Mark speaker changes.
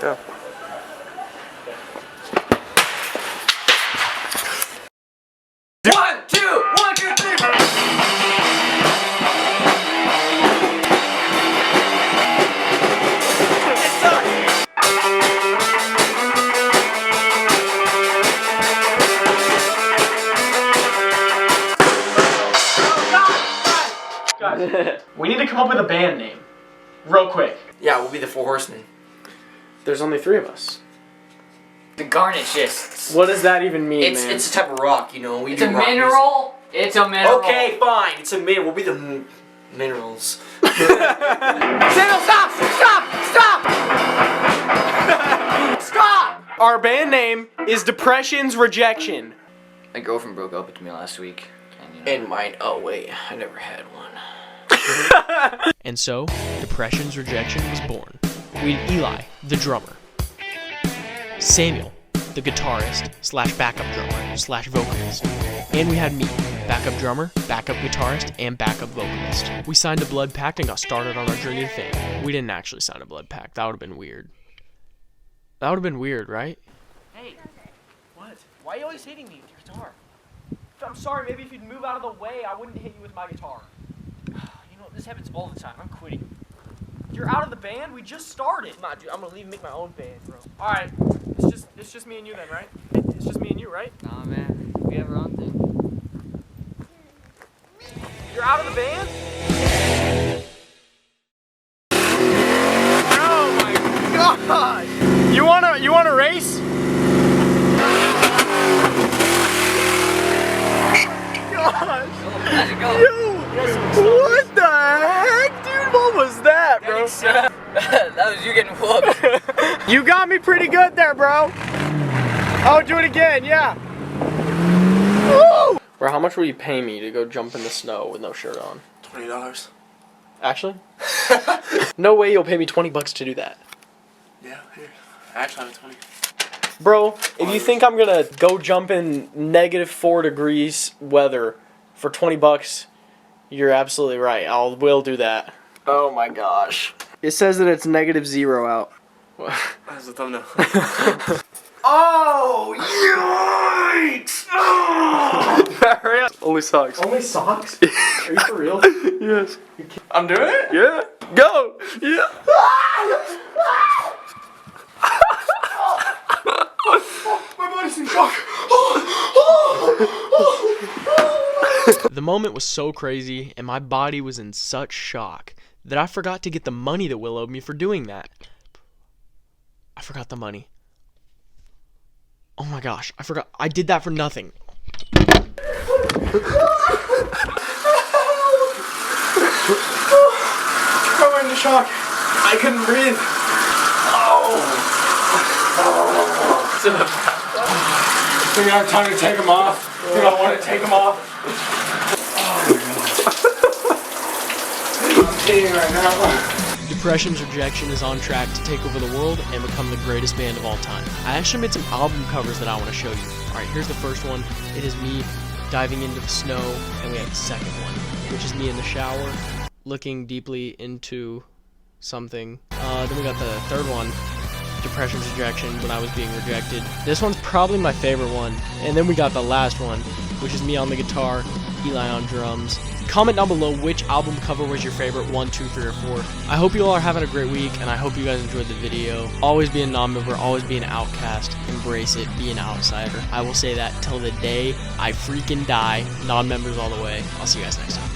Speaker 1: Go.
Speaker 2: One, two, 3.
Speaker 3: Guys, we need to come up with a band name. Real quick.
Speaker 2: Yeah, we'll be the Four Horsemen.
Speaker 3: There's only 3 of us.
Speaker 2: The Garnishists.
Speaker 3: What does that even mean, man?
Speaker 2: It's a type of rock, you know.
Speaker 4: It's a mineral. It's a mineral.
Speaker 2: Okay, fine. It's a mineral. We'll be the minerals.
Speaker 4: Samuel, stop! Stop! Stop! Stop!
Speaker 3: Our band name is Depression's Rejection.
Speaker 4: My girlfriend broke up with me last week.
Speaker 2: And mine. Oh wait, I never had one.
Speaker 3: And so, Depression's Rejection was born. We had Eli, the drummer. Samuel, the guitarist / backup drummer / vocalist. And we had me, backup drummer, backup guitarist, and backup vocalist. We signed a blood pact and got started on our journey to fame. We didn't actually sign a blood pact. That would have been weird. That would have been weird, right?
Speaker 5: Hey, what? Why are you always hitting me with your guitar? I'm sorry, maybe if you'd move out of the way, I wouldn't hit you with my guitar. You know, this happens all the time. I'm quitting. You're out of the band? We just started. Nah, dude, I'm gonna leave and make my own band, bro. Alright, it's just me and you then, right? It's just me and you, right?
Speaker 4: Nah, man. We have our own thing.
Speaker 5: You're out of the band?
Speaker 3: Oh my god! You wanna race? What the heck, dude? What was that, bro?
Speaker 4: That was you getting whooped.
Speaker 3: You got me pretty good there, bro. Oh, do it again, yeah. Woo! Bro, how much will you pay me to go jump in the snow with no shirt on?
Speaker 1: $20.
Speaker 3: Actually? No way you'll pay me 20 bucks to do that.
Speaker 1: Yeah, here. Actually, I'm 20.
Speaker 3: Bro, if you think I'm gonna go jump in -4 degrees weather for 20 bucks, you're absolutely right. We'll do that. Oh my gosh. It says that it's -0 out.
Speaker 1: That's the thumbnail.
Speaker 3: Oh, yikes! Hurry up. Only socks. Only socks? Are you for real? Yes.
Speaker 1: I'm doing it?
Speaker 3: Yeah. Go! Yeah.
Speaker 1: My body's in shock.
Speaker 3: The moment was so crazy, and my body was in such shock that I forgot to get the money that Will owed me for doing that. I forgot the money. Oh my gosh, I forgot. I did that for nothing.
Speaker 1: I went into shock. I couldn't breathe. I think I have time to take them off. I think I want to take them off. I'm peeing right now.
Speaker 3: Depression's Rejection is on track to take over the world and become the greatest band of all time. I actually made some album covers that I want to show you. Alright, here's the first one. It is me diving into the snow, and we have the second one, which is me in the shower, looking deeply into something. Then we got the third one, Depression's Rejection, when I was being rejected. This one's probably my favorite one. And then we got the last one, which is me on the guitar, Eli on drums. Comment down below which album cover was your favorite, 1, 2, 3, or 4. I hope you all are having a great week, and I hope you guys enjoyed the video. Always be a non-member, always be an outcast, embrace it, be an outsider. I will say that till the day I freaking die. Non-members all the way. I'll see you guys next time.